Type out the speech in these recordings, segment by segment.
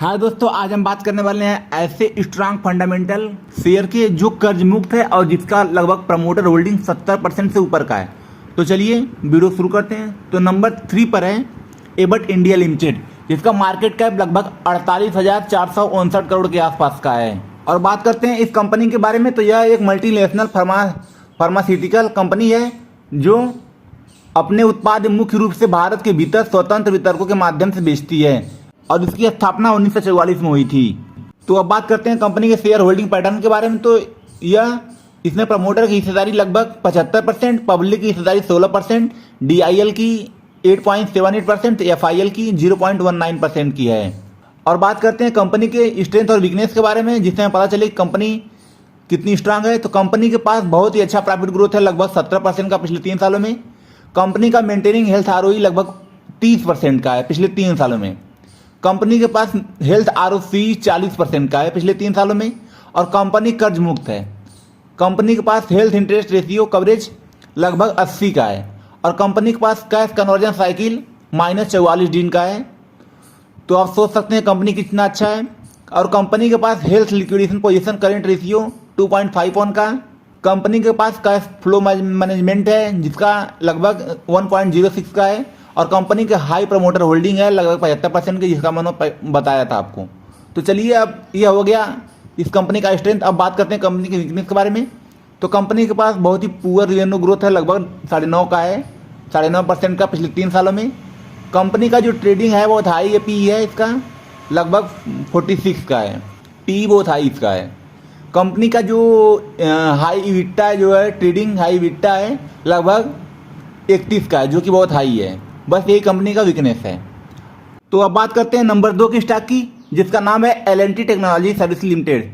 हाँ दोस्तों, आज हम बात करने वाले हैं ऐसे स्ट्रांग फंडामेंटल शेयर के जो कर्ज मुक्त है और जिसका लगभग प्रमोटर होल्डिंग 70% से ऊपर का है। तो चलिए वीडियो शुरू करते हैं। तो नंबर 3 पर है एबट इंडिया लिमिटेड, जिसका मार्केट कैप लगभग 48,459 करोड़ के आसपास का है। और बात करते हैं इस कंपनी के बारे में, तो यह एक मल्टीनेशनल फार्मास्यूटिकल कंपनी है जो अपने उत्पाद मुख्य रूप से भारत के भीतर स्वतंत्र वितरकों के माध्यम से बेचती है और इसकी स्थापना 1944 में हुई थी। तो अब बात करते हैं कंपनी के शेयर होल्डिंग पैटर्न के बारे में। तो इसमें प्रमोटर की हिस्सेदारी लगभग 75%, पब्लिक की हिस्सेदारी 16%, DIL की 8.78%, FIL की 0.19% की है। और बात करते हैं कंपनी के स्ट्रेंथ और वीकनेस के बारे में, जिससे हमें पता चले कंपनी कितनी स्ट्रांग है। तो कंपनी के पास बहुत ही अच्छा प्रॉफिट ग्रोथ है, लगभग 17% का पिछले 3 सालों में। कंपनी का मेंटेनिंग हेल्थ ROE लगभग 30% का है पिछले 3 सालों में। कंपनी के पास हेल्थ ROC 40% का है पिछले 3 सालों में। और कंपनी कर्ज मुक्त है। कंपनी के पास हेल्थ इंटरेस्ट रेशियो कवरेज लगभग 80 का है। और कंपनी के पास कैश कन्वर्जन साइकिल -44 दिन का है। तो आप सोच सकते हैं कंपनी कितना अच्छा है। और कंपनी के पास health liquidation position current ratio 2.51 का। कंपनी के पास कैश फ्लो मैनेजमेंट है जिसका लगभग 1.06 का है। और कंपनी के हाई प्रमोटर होल्डिंग है लगभग 75% की, जिसका मैंने बताया था आपको। तो चलिए, अब यह हो गया इस कंपनी का स्ट्रेंथ। अब बात करते हैं कंपनी के वीकनेस के बारे में। तो कंपनी के पास बहुत ही पुअर रेवेन्यू ग्रोथ है, लगभग 9.5 का है, 9.5% का पिछले 3 सालों में। कंपनी का जो ट्रेडिंग है बहुत हाई PE है, इसका लगभग 46 का है। PE बहुत हाई इसका है। कंपनी का जो हाई इबिटा है, जो है ट्रेडिंग हाई इबिटा है, लगभग 31 का है, जो कि बहुत हाई है। बस यही कंपनी का वीकनेस है। तो अब बात करते हैं नंबर 2 की स्टॉक की, जिसका नाम है L&T टेक्नोलॉजी सर्विस लिमिटेड,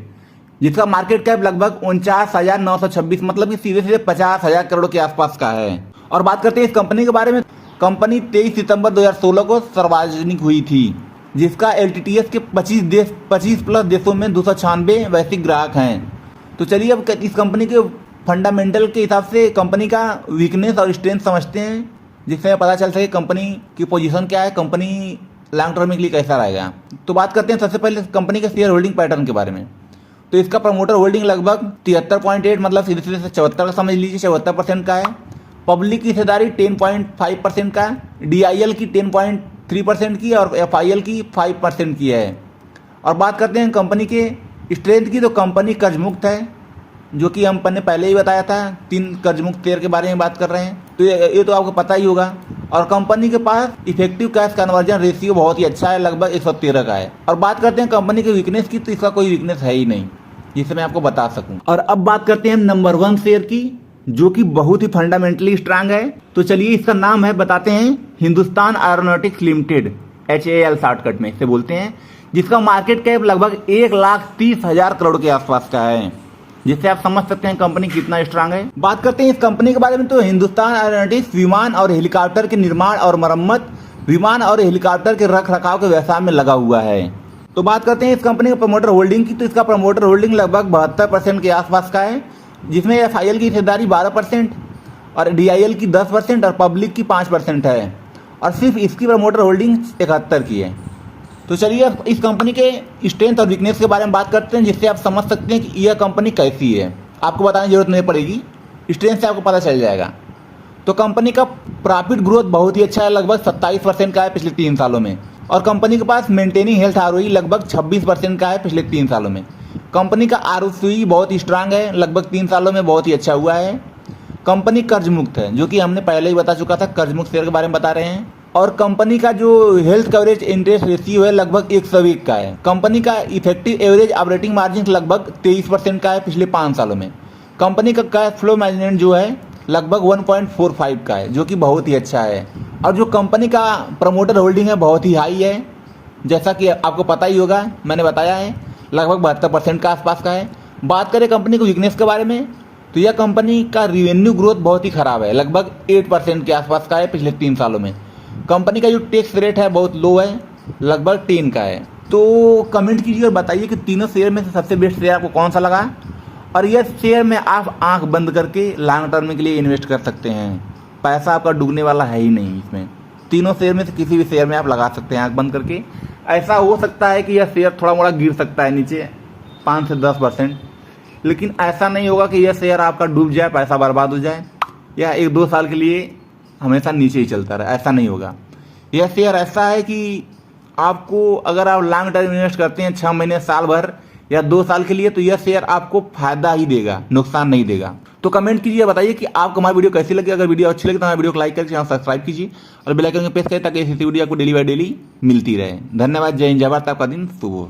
जिसका मार्केट कैप लगभग 49,926, मतलब कि सीधे सीधे 50,000 करोड़ के आसपास का है। और बात करते हैं इस कंपनी के बारे में। कंपनी 23 सितंबर 2016 को सार्वजनिक हुई थी, जिसका LTTS के 25 प्लस देशों में 296 वैश्विक ग्राहक हैं। तो चलिए अब इस कंपनी के फंडामेंटल के हिसाब से कंपनी का वीकनेस और स्ट्रेंथ समझते हैं, जिससे पता चल सके कंपनी की पोजीशन क्या है, कंपनी लॉन्ग टर्म के लिए कैसा रहेगा। तो बात करते हैं सबसे पहले कंपनी के शेयर होल्डिंग पैटर्न के बारे में। तो इसका प्रमोटर होल्डिंग लगभग 73.8, मतलब सीधे सीधे 74 समझ लीजिए, 74% का है। पब्लिक की हिस्सेदारी 10.5% का, DIL की 10.3% की और FIL की 5% की है। और बात करते हैं कंपनी के स्ट्रेंथ की, तो कंपनी कर्ज मुक्त है, जो कि हमने पहले ही बताया था। 3 कर्ज मुक्त शेयर के बारे में बात कर रहे हैं, तो ये तो आपको पता ही होगा। और कंपनी के पास इफेक्टिव कैश कन्वर्जन रेशियो बहुत ही अच्छा है, लगभग 113 का है। और बात करते हैं कंपनी के वीकनेस की, तो इसका कोई वीकनेस है ही नहीं जिसे मैं आपको बता सकूं। और अब बात करते हैं नंबर 1 शेयर की, जो कि बहुत ही फंडामेंटली स्ट्रांग है। तो चलिए इसका नाम है, बताते हैं, Hindustan aeronautics limited, HAL shortcut में इसे बोलते हैं, जिसका मार्केट कैप लगभग 1,30,000 करोड़ के आसपास का है, जिससे आप समझ सकते हैं कंपनी कितना स्ट्रांग है। बात करते हैं इस कंपनी के बारे में। तो हिंदुस्तान एरोनॉटिक्स विमान और हेलीकॉप्टर के निर्माण और मरम्मत, विमान और हेलीकॉप्टर के रख रखाव के व्यवसाय में लगा हुआ है। तो बात करते हैं इस कंपनी के प्रमोटर होल्डिंग की, तो इसका प्रमोटर होल्डिंग लगभग 72% के आसपास का है, जिसमें FIL की हिस्सेदारी 12% और DIL की 10% और पब्लिक की 5% है। और सिर्फ इसकी प्रमोटर होल्डिंग 71 की है। तो चलिए इस कंपनी के स्ट्रेंथ और वीकनेस के बारे में बात करते हैं, जिससे आप समझ सकते हैं कि यह कंपनी कैसी है। आपको बताने की जरूरत नहीं पड़ेगी, स्ट्रेंथ से आपको पता चल जाएगा। तो कंपनी का प्रॉफिट ग्रोथ बहुत ही अच्छा है, लगभग 27% का है पिछले 3 सालों में। और कंपनी के पास मेंटेनिंग हेल्थ ROE लगभग 26% का है पिछले 3 सालों में। कंपनी का ROCE बहुत ही स्ट्रांग है, लगभग 3 सालों में बहुत ही अच्छा हुआ है। कंपनी कर्ज मुक्त है, जो कि हमने पहले ही बता चुका था, कर्ज मुक्त शेयर के बारे में बता रहे हैं। और कंपनी का जो हेल्थ कवरेज इंटरेस्ट रेशियो है लगभग 101 का है। कंपनी का इफेक्टिव एवरेज ऑपरेटिंग मार्जिन लगभग 23% का है पिछले 5 सालों में। कंपनी का कैश फ्लो मैनेजमेंट जो है लगभग 1.45 का है, जो कि बहुत ही अच्छा है। और जो कंपनी का प्रमोटर होल्डिंग है बहुत ही हाई है, जैसा कि आपको पता ही होगा, मैंने बताया है, लगभग 72% का आसपास का है। बात करें कंपनी को वीकनेस के बारे में, तो यह कंपनी का रिवेन्यू ग्रोथ बहुत ही खराब है, लगभग 8% के आसपास का है पिछले 3 सालों में। कंपनी का जो टैक्स रेट है बहुत लो है, लगभग 10 का है। तो कमेंट कीजिए और बताइए कि तीनों शेयर में से सबसे बेस्ट शेयर आपको कौन सा लगा। और यह शेयर में आप आंख बंद करके लॉन्ग टर्म के लिए इन्वेस्ट कर सकते हैं, पैसा आपका डूबने वाला है ही नहीं इसमें। तीनों शेयर में से किसी भी शेयर में आप लगा सकते हैं आंख बंद करके। ऐसा हो सकता है कि यह शेयर थोड़ा मोड़ा गिर सकता है नीचे 5 से 10%, लेकिन ऐसा नहीं होगा कि यह शेयर आपका डूब जाए, पैसा बर्बाद हो जाए या 1-2 साल के लिए हमेशा नीचे ही चलता रहे, ऐसा नहीं होगा। यह शेयर ऐसा है कि आपको अगर आप लॉन्ग टर्म इन्वेस्ट करते हैं 6 महीने, साल भर या 2 साल के लिए, तो यह शेयर आपको फायदा ही देगा, नुकसान नहीं देगा। तो कमेंट कीजिए, बताइए कि आपको हमारी वीडियो कैसी लगी। अगर वीडियो अच्छी लगी तो हमारे वीडियो को लाइक करके चैनल सब्सक्राइब कीजिए और बेल आइकन को प्रेस करें ताकि ऐसी वीडियो आपको डेली बाय डेली मिलती रहे। धन्यवाद। जय हिंद, जय भारत। आपका दिन शुभ हो।